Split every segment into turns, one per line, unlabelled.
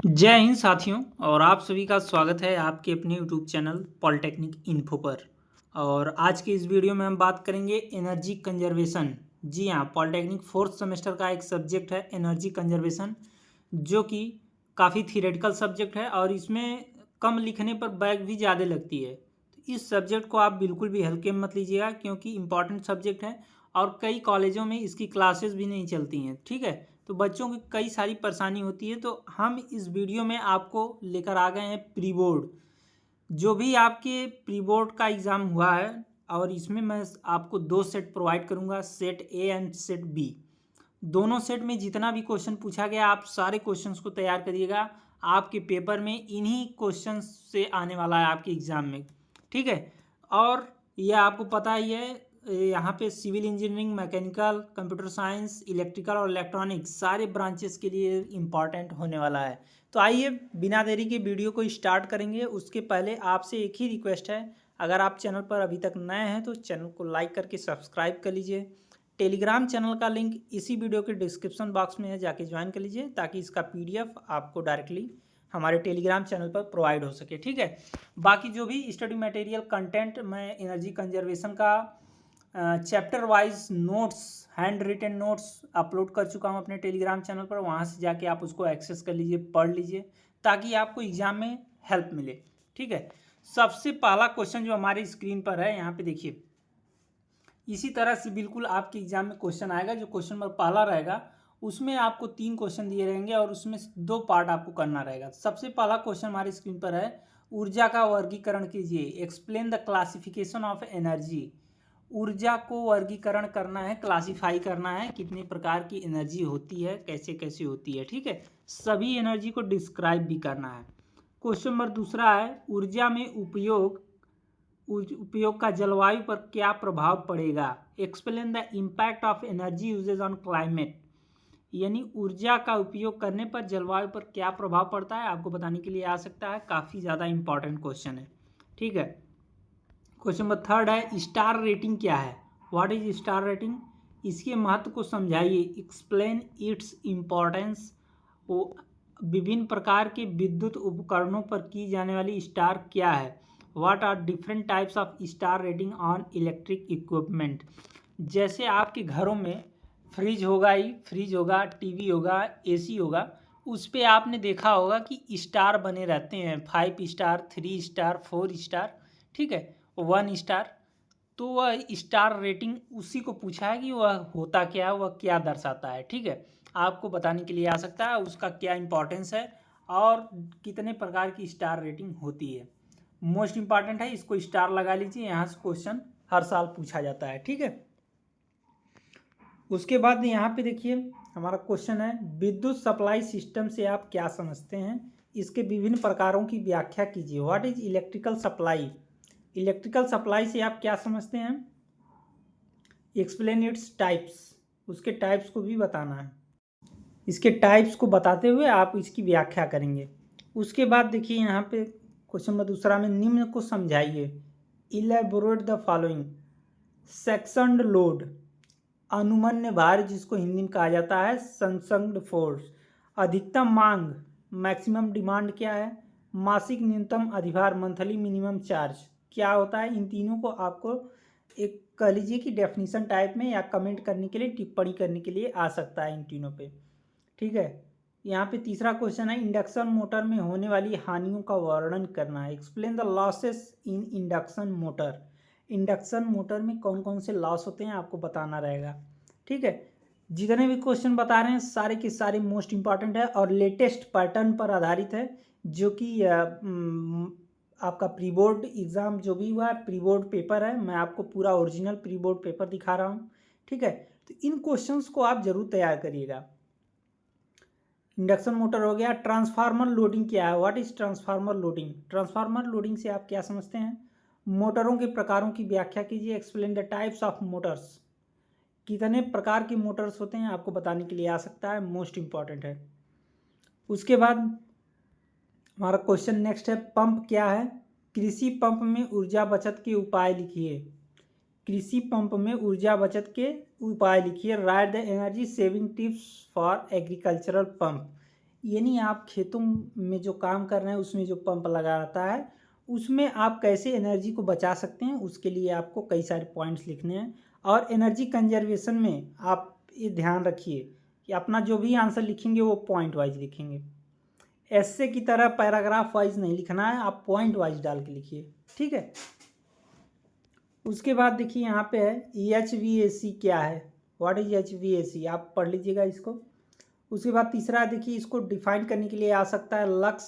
जय हिंद साथियों। और आप सभी का स्वागत है आपके अपने यूट्यूब चैनल पॉलिटेक्निक इन्फो पर। और आज की इस वीडियो में हम बात करेंगे एनर्जी कंजर्वेशन। जी हाँ, पॉलिटेक्निक फोर्थ सेमेस्टर का एक सब्जेक्ट है एनर्जी कंजर्वेशन, जो कि काफ़ी थियोरेटिकल सब्जेक्ट है और इसमें कम लिखने पर बैक भी ज़्यादा लगती है। तो इस सब्जेक्ट को आप बिल्कुल भी हल्के में मत लीजिएगा, क्योंकि इम्पॉर्टेंट सब्जेक्ट है और कई कॉलेजों में इसकी क्लासेस भी नहीं चलती हैं। ठीक है, तो बच्चों की कई सारी परेशानी होती है। तो हम इस वीडियो में आपको लेकर आ गए हैं प्री बोर्ड। जो भी आपके प्री बोर्ड का एग्ज़ाम हुआ है, और इसमें मैं आपको दो सेट प्रोवाइड करूंगा, set A and set B. दोनों सेट में जितना भी क्वेश्चन पूछा गया, आप सारे क्वेश्चंस को तैयार करिएगा। आपके पेपर में इन्हीं क्वेश्चंस से आने वाला है आपके एग्ज़ाम में। ठीक है, और यह आपको पता ही है, यहाँ पे civil engineering, mechanical, computer science, electrical और इलेक्ट्रॉनिक्स सारे ब्रांचेस के लिए इम्पॉर्टेंट होने वाला है। तो आइए बिना देरी के वीडियो को स्टार्ट करेंगे। उसके पहले आपसे एक ही रिक्वेस्ट है, अगर आप चैनल पर अभी तक नए हैं तो चैनल को लाइक करके सब्सक्राइब कर लीजिए। टेलीग्राम चैनल का लिंक इसी वीडियो के डिस्क्रिप्शन बॉक्स में है, जाके ज्वाइन कर लीजिए, ताकि इसका पीडीएफ आपको डायरेक्टली हमारे टेलीग्राम चैनल पर प्रोवाइड हो सके। ठीक है, बाकी जो भी स्टडी मटेरियल कंटेंट मैं एनर्जी कंजर्वेशन का chapter wise notes, handwritten notes upload कर चुका हूँ अपने टेलीग्राम चैनल पर। वहाँ से जाके आप उसको एक्सेस कर लीजिए, पढ़ लीजिए, ताकि आपको एग्जाम में हेल्प मिले। ठीक है, सबसे पहला क्वेश्चन जो हमारी स्क्रीन पर है, यहाँ पे देखिए, इसी तरह से बिल्कुल आपके एग्जाम में क्वेश्चन आएगा। जो क्वेश्चन नंबर पहला रहेगा, उसमें आपको 3 क्वेश्चन दिए रहेंगे और उसमें 2 पार्ट आपको करना रहेगा। सबसे पहला क्वेश्चन हमारी स्क्रीन पर है, ऊर्जा का वर्गीकरण कीजिए। Explain the classification of energy. ऊर्जा को वर्गीकरण करना है, क्लासिफाई करना है, कितने प्रकार की एनर्जी होती है, कैसे कैसे होती है। ठीक है, सभी एनर्जी को डिस्क्राइब भी करना है। क्वेश्चन नंबर दूसरा है, ऊर्जा में उपयोग का जलवायु पर क्या प्रभाव पड़ेगा। Explain the impact of energy usage on climate. यानी ऊर्जा का उपयोग करने पर जलवायु पर क्या प्रभाव पड़ता है, आपको बताने के लिए आ सकता है। काफ़ी ज़्यादा इंपॉर्टेंट क्वेश्चन है। ठीक है, क्वेश्चन नंबर थर्ड है, स्टार रेटिंग क्या है। What is star rating. इसके महत्व को समझाइए। Explain its importance. विभिन्न प्रकार के विद्युत उपकरणों पर की जाने वाली स्टार क्या है। What are different types of star rating on electric equipment. जैसे आपके घरों में फ्रिज होगा ही, फ्रिज होगा, टीवी होगा, एसी होगा, उस पर आपने देखा होगा कि स्टार बने रहते हैं, 5 स्टार, 3 स्टार, 4 स्टार। ठीक है, 1 स्टार। तो वह स्टार रेटिंग उसी को पूछा है कि वह होता क्या है, वह क्या दर्शाता है। ठीक है, आपको बताने के लिए आ सकता है उसका क्या इंपॉर्टेंस है और कितने प्रकार की स्टार रेटिंग होती है। मोस्ट इंपॉर्टेंट है, इसको स्टार लगा लीजिए, यहाँ से क्वेश्चन हर साल पूछा जाता है। ठीक है, उसके बाद यहाँ पे देखिए हमारा क्वेश्चन है, विद्युत सप्लाई सिस्टम से आप क्या समझते हैं। इसके विभिन्न प्रकारों की व्याख्या कीजिए। What is electrical supply. Electrical supply से आप क्या समझते हैं। Explain its types. उसके टाइप्स को भी बताना है। इसके टाइप्स को बताते हुए आप इसकी व्याख्या करेंगे। उसके बाद देखिए यहाँ पे क्वेश्चन नंबर दूसरा में, निम्न को समझाइए। Elaborate the following. Sanctioned load, अनुमन्य भार जिसको हिंदी में कहा जाता है संसंग्ड फोर्स। अधिकतम मांग, मैक्सिमम डिमांड क्या है। मासिक न्यूनतम अधिभार, मंथली मिनिमम चार्ज क्या होता है। इन तीनों को आपको एक कह लीजिए कि डेफिनेशन टाइप में या कमेंट करने के लिए, टिप्पणी करने के लिए आ सकता है इन तीनों पे। ठीक है, यहाँ पे तीसरा क्वेश्चन है, इंडक्शन मोटर में होने वाली हानियों का वर्णन करना है। Explain the losses in induction motor. Induction motor में कौन कौन से लॉस होते हैं आपको बताना रहेगा। ठीक है, जितने भी क्वेश्चन बता रहे हैं सारे के सारे मोस्ट इंपॉर्टेंट है और लेटेस्ट पैटर्न पर आधारित है, जो कि आपका प्री बोर्ड एग्ज़ाम जो भी हुआ है, प्री बोर्ड पेपर है। मैं आपको पूरा ओरिजिनल प्री बोर्ड पेपर दिखा रहा हूँ। ठीक है, तो इन क्वेश्चंस को आप जरूर तैयार करिएगा। इंडक्शन मोटर हो गया। ट्रांसफार्मर लोडिंग क्या है। What is transformer loading. Transformer loading से आप क्या समझते हैं। मोटरों के प्रकारों की व्याख्या कीजिए। Explain the types of Motors. कितने प्रकार की मोटर्स होते हैं आपको बताने के लिए आ सकता है, मोस्ट इंपॉर्टेंट है। उसके बाद हमारा क्वेश्चन नेक्स्ट है, पंप क्या है। कृषि पंप में ऊर्जा बचत के उपाय लिखिए। कृषि पंप में ऊर्जा बचत के उपाय लिखिए। Right the energy saving tips for agricultural pump. यानी आप खेतों में जो काम कर रहे हैं उसमें जो पंप लगा रहता है उसमें आप कैसे एनर्जी को बचा सकते हैं, उसके लिए आपको कई सारे पॉइंट्स लिखने हैं। और एनर्जी कंजर्वेशन में आप ये ध्यान रखिए कि अपना जो भी आंसर लिखेंगे वो पॉइंट वाइज लिखेंगे। ऐसे की तरह पैराग्राफ वाइज नहीं लिखना है, आप पॉइंट वाइज डाल के लिखिए, ठीक है। उसके बाद देखिए यहाँ पे है HVAC क्या है, व्हाट इज HVAC, आप पढ़ लीजिएगा इसको। उसके बाद तीसरा देखिए, इसको डिफाइन करने के लिए आ सकता है lux,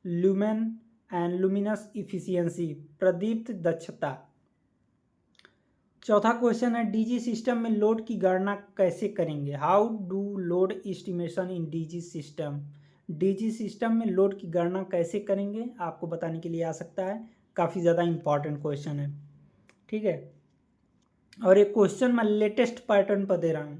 lumen and luminous efficiency, प्रदीप्त दक्षता। चौथा क्वेश्चन है डीजी सिस्टम में लोड की गणना कैसे करेंगे, how do load estimation in DG system. DG system में लोड की गणना कैसे करेंगे आपको बताने के लिए आ सकता है, काफ़ी ज़्यादा इंपॉर्टेंट क्वेश्चन है, ठीक है। और एक क्वेश्चन मैं लेटेस्ट पैटर्न पर दे रहा हूँ,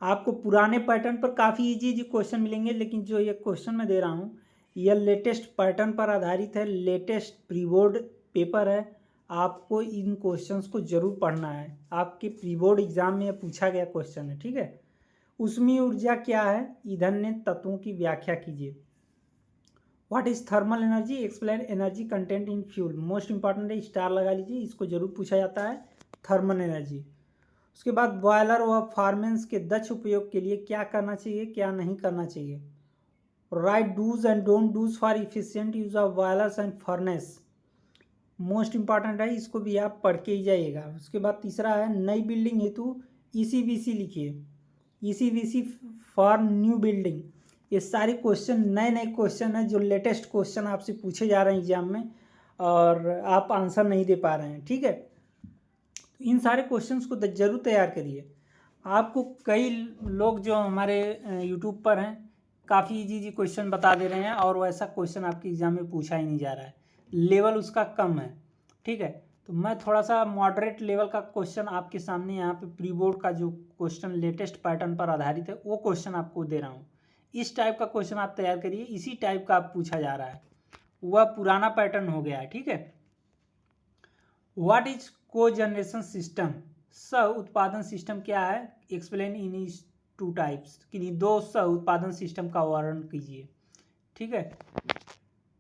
आपको पुराने पैटर्न पर काफ़ी इजी इजी क्वेश्चन मिलेंगे, लेकिन जो ये क्वेश्चन मैं दे रहा हूँ यह लेटेस्ट पैटर्न पर आधारित है, लेटेस्ट प्री बोर्ड पेपर है। आपको इन क्वेश्चंस को जरूर पढ़ना है, आपके प्री बोर्ड एग्जाम में पूछा गया क्वेश्चन है, ठीक है। उसमें ऊर्जा क्या है, ईंधन ने तत्वों की व्याख्या कीजिए। What is thermal energy, explain energy content in fuel. Most important है, स्टार लगा लीजिए, इसको जरूर पूछा जाता है थर्मल एनर्जी। उसके बाद बॉयलर व फार्मेंस के दक्ष उपयोग के लिए क्या करना चाहिए, क्या नहीं करना चाहिए। Right dos and don't dos for efficient use of boilers and furnace, most important है, इसको भी आप पढ़ के ही जाइएगा। उसके बाद तीसरा है नई बिल्डिंग हेतु ECVC लिखिए, ECVC फॉर न्यू बिल्डिंग। ये सारे क्वेश्चन नए नए क्वेश्चन हैं जो लेटेस्ट क्वेश्चन आपसे पूछे जा रहे हैं एग्जाम में और आप आंसर नहीं दे पा रहे हैं, ठीक है। तो इन सारे क्वेश्चंस को जरूर तैयार करिए। आपको कई लोग जो हमारे यूट्यूब पर हैं काफ़ी इजी इजी क्वेश्चन बता दे रहे हैं और वैसा क्वेश्चन आपके एग्जाम में पूछा ही नहीं जा रहा है, लेवल उसका कम है, ठीक है। तो मैं थोड़ा सा मॉडरेट लेवल का क्वेश्चन आपके सामने यहाँ पे प्री बोर्ड का जो क्वेश्चन लेटेस्ट पैटर्न पर आधारित है वो क्वेश्चन आपको दे रहा हूँ। इस टाइप का क्वेश्चन आप तैयार करिए, इसी टाइप का आप पूछा जा रहा है, वह पुराना पैटर्न हो गया है, ठीक है। व्हाट इज को जनरेशन सिस्टम, सह उत्पादन सिस्टम क्या है, एक्सप्लेन इन टू टाइप्स, किन्हीं दो सह उत्पादन सिस्टम का वर्णन कीजिए, ठीक है।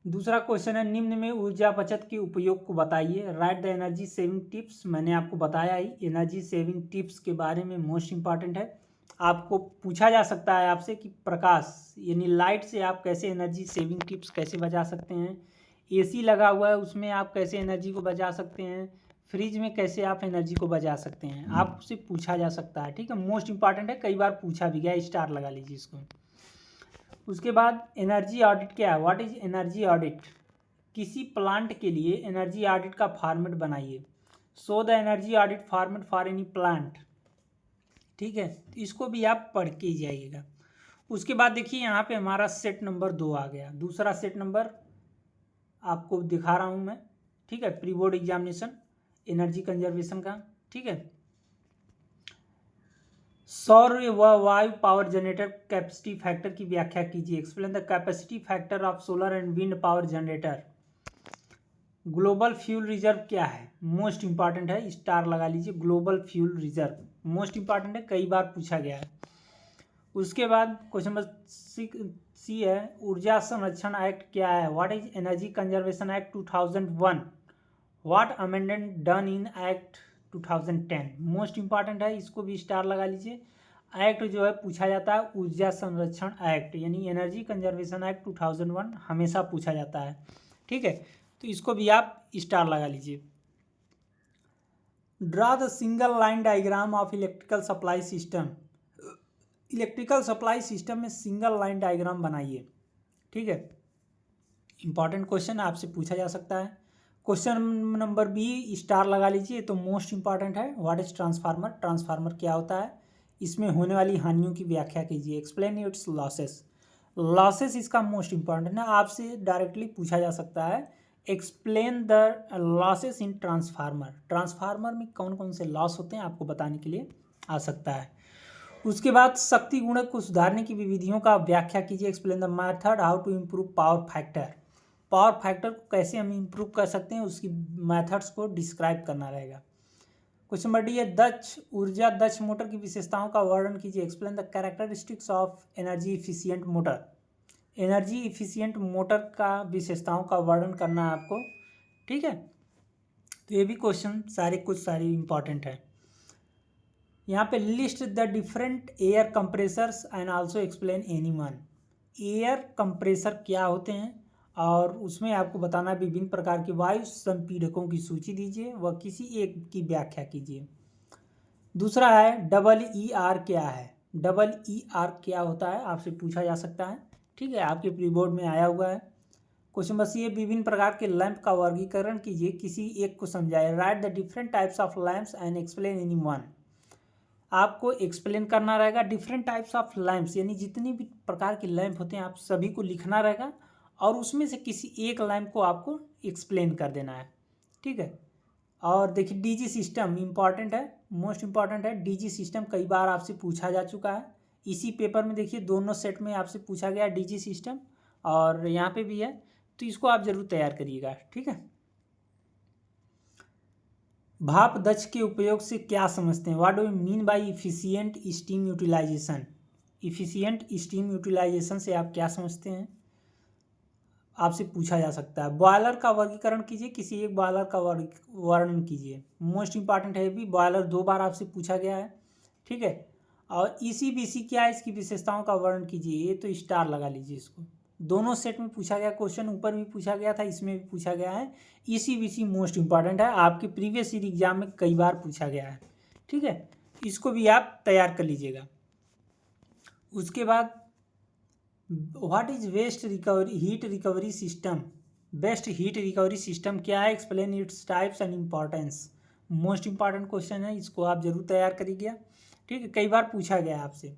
दूसरा क्वेश्चन है निम्न में ऊर्जा बचत के उपयोग को बताइए, right the energy saving tips. मैंने आपको बताया ही एनर्जी सेविंग टिप्स के बारे में, मोस्ट इंपॉर्टेंट है। आपको पूछा जा सकता है आपसे कि प्रकाश यानी लाइट से आप कैसे एनर्जी सेविंग टिप्स कैसे बचा सकते हैं, AC लगा हुआ है उसमें आप कैसे एनर्जी को बचा सकते हैं, फ्रिज में कैसे आप एनर्जी को बचा सकते हैं, आपसे पूछा जा सकता है, ठीक है। मोस्ट इंपॉर्टेंट है, कई बार पूछा भी गया, स्टार लगा लीजिए इसको। उसके बाद एनर्जी ऑडिट क्या है, व्हाट इज एनर्जी ऑडिट। किसी प्लांट के लिए एनर्जी ऑडिट का फॉर्मेट बनाइए, so the energy audit format for any plant, ठीक है। तो इसको भी आप पढ़ के ही जाइएगा। उसके बाद देखिए यहाँ पे हमारा सेट नंबर 2 आ गया, दूसरा सेट नंबर आपको दिखा रहा हूँ मैं, ठीक है। Pre board examination energy conservation का, ठीक है। सौर व वायु पावर जनरेटर कैपेसिटी फैक्टर की व्याख्या कीजिए, explain the capacity factor of solar and wind power generator. Global fuel reserve क्या है, मोस्ट इंपॉर्टेंट है, स्टार लगा लीजिए, global fuel reserve most important है, कई बार पूछा गया है। उसके बाद क्वेश्चन नंबर C है ऊर्जा संरक्षण एक्ट क्या है, what is energy conservation act 2001, what amendment done in act 2010, most important है, इसको भी स्टार लगा लीजिए। एक्ट जो है पूछा जाता है ऊर्जा संरक्षण एक्ट यानी एनर्जी कंजर्वेशन एक्ट 2001 हमेशा पूछा जाता है, ठीक है। तो इसको भी आप स्टार लगा लीजिए। Draw the single line diagram of electrical supply system, electrical supply system में सिंगल लाइन डायग्राम बनाइए, ठीक है। इंपॉर्टेंट क्वेश्चन आपसे पूछा जा सकता है। क्वेश्चन नंबर B स्टार लगा लीजिए, तो मोस्ट इंपॉर्टेंट है, व्हाट इज ट्रांसफार्मर, ट्रांसफार्मर क्या होता है, इसमें होने वाली हानियों की व्याख्या कीजिए, एक्सप्लेन इट्स लॉसेस, लॉसेस इसका मोस्ट इंपॉर्टेंट है, आपसे डायरेक्टली पूछा जा सकता है, explain the losses in transformer, transformer में कौन कौन से लॉस होते हैं आपको बताने के लिए आ सकता है। उसके बाद शक्ति गुणक को सुधारने की विधियों का व्याख्या कीजिए, explain the method how to improve power factor, power factor को कैसे हम इम्प्रूव कर सकते हैं उसकी मेथड्स को डिस्क्राइब करना रहेगा। क्वेश्चन नंबर D है दक्ष ऊर्जा दक्ष मोटर की विशेषताओं का वर्णन कीजिए, explain the characteristics of energy efficient motor, energy efficient motor का विशेषताओं का वर्णन करना है आपको, ठीक है। तो ये भी क्वेश्चन सारे इंपॉर्टेंट है। यहाँ पे list the different air compressors and also explain any one. Air compressor क्या होते हैं और उसमें आपको बताना विभिन्न प्रकार के वायु संपीड़कों की सूची दीजिए व किसी एक की व्याख्या कीजिए। दूसरा है EER क्या है। EER क्या होता है आपसे पूछा जा सकता है, ठीक है, आपके प्री बोर्ड में आया हुआ है। क्वेश्चन बस ये विभिन्न प्रकार के लैंप का वर्गीकरण कीजिए, किसी एक को समझाए। Right the different types of lamps and explain any one. आपको एक्सप्लेन करना रहेगा डिफरेंट टाइप्स ऑफ लैंप्स, यानी जितनी भी प्रकार के लैंप होते हैं आप सभी को लिखना रहेगा और उसमें से किसी एक लैंप को आपको एक्सप्लेन कर देना है, ठीक है। और देखिए डीजी सिस्टम इम्पॉर्टेंट है, मोस्ट इम्पॉर्टेंट है। डीजी सिस्टम कई बार आपसे पूछा जा चुका है, इसी पेपर में देखिए दोनों सेट में आपसे पूछा गया डीजी सिस्टम और यहाँ पे भी है, तो इसको आप जरूर तैयार करिएगा, ठीक है। भाप दक्ष के उपयोग से क्या समझते हैं। What do you mean by efficient steam utilisation. Efficient steam utilisation से आप क्या समझते हैं, आपसे पूछा जा सकता है। बॉयलर का वर्गीकरण कीजिए, किसी एक बॉयलर का वर्णन कीजिए। मोस्ट इंपॉर्टेंट है भी, बॉयलर 2 बार आपसे पूछा गया है, ठीक है। और ECBC क्या है, इसकी विशेषताओं का वर्णन कीजिए। ये तो स्टार लगा लीजिए इसको, दोनों सेट में पूछा गया क्वेश्चन, ऊपर भी पूछा गया था, इसमें भी पूछा गया है। ECBC मोस्ट इंपॉर्टेंट है, आपके प्रीवियस ईयर एग्जाम में कई बार पूछा गया है, ठीक है। इसको भी आप तैयार कर लीजिएगा। उसके बाद what is waste recovery heat recovery system. Waste heat recovery system क्या है, explain its types and importance. Most important question है, इसको आप जरूर तैयार करिएगा, ठीक है, कई बार पूछा गया है आपसे।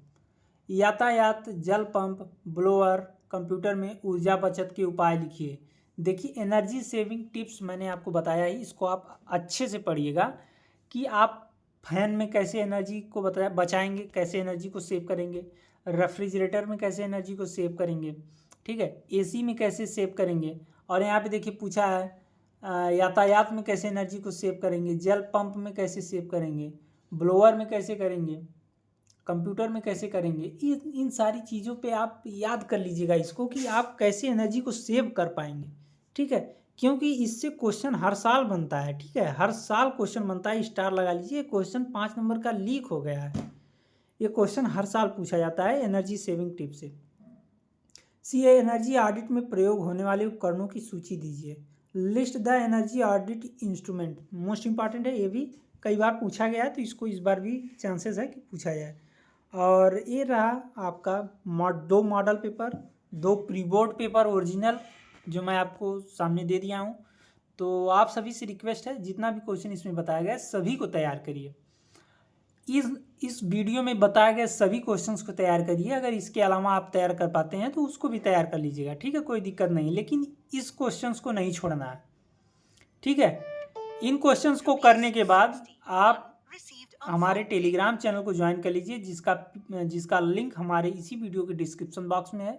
यातायात, जल पंप, ब्लोअर, कंप्यूटर में ऊर्जा बचत के उपाय लिखिए। देखिए एनर्जी सेविंग टिप्स मैंने आपको बताया ही, इसको आप अच्छे से पढ़िएगा कि आप फैन में कैसे एनर्जी को बचाएंगे, कैसे एनर्जी को सेव करेंगे, रेफ्रिजरेटर में कैसे एनर्जी को सेव करेंगे, ठीक है, एसी में कैसे सेव करेंगे। और यहाँ पे देखिए पूछा है यातायात में कैसे एनर्जी को सेव करेंगे, जल पंप में कैसे सेव करेंगे, ब्लोअर में कैसे करेंगे, कंप्यूटर में कैसे करेंगे। इन सारी चीज़ों पे आप याद कर लीजिएगा इसको कि आप कैसे एनर्जी को सेव कर पाएंगे, ठीक है, क्योंकि इससे क्वेश्चन हर साल बनता है, ठीक है, हर साल क्वेश्चन बनता है। स्टार लगा लीजिए, क्वेश्चन 5 नंबर का लीक हो गया है, ये क्वेश्चन हर साल पूछा जाता है एनर्जी सेविंग टिप से। CA एनर्जी ऑडिट में प्रयोग होने वाले उपकरणों की सूची दीजिए। List the energy audit instrument, most important है, ये भी कई बार पूछा गया है, तो इसको इस बार भी चांसेस है कि पूछा जाए। और ये रहा आपका 2 model paper, 2 pre board paper original जो मैं आपको सामने दे दिया हूँ। तो आप सभी से रिक्वेस्ट है, जितना भी क्वेश्चन इसमें बताया गया है सभी को तैयार करिए। इस वीडियो में बताए गए सभी क्वेश्चंस को तैयार करिए। अगर इसके अलावा आप तैयार कर पाते हैं तो उसको भी तैयार कर लीजिएगा, ठीक है, कोई दिक्कत नहीं, लेकिन इस क्वेश्चंस को नहीं छोड़ना है, ठीक है। इन क्वेश्चंस को करने के बाद आप हमारे टेलीग्राम चैनल को ज्वाइन कर लीजिए, जिसका लिंक हमारे इसी वीडियो के डिस्क्रिप्शन बॉक्स में है,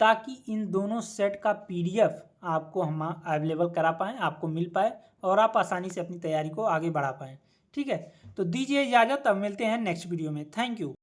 ताकि इन दोनों सेट का PDF आपको हम अवेलेबल करा पाएँ, आपको मिल पाए और आप आसानी से अपनी तैयारी को आगे बढ़ा पाएँ, ठीक है। तो दीजिए इजाज़त, अब मिलते हैं नेक्स्ट वीडियो में। Thank you.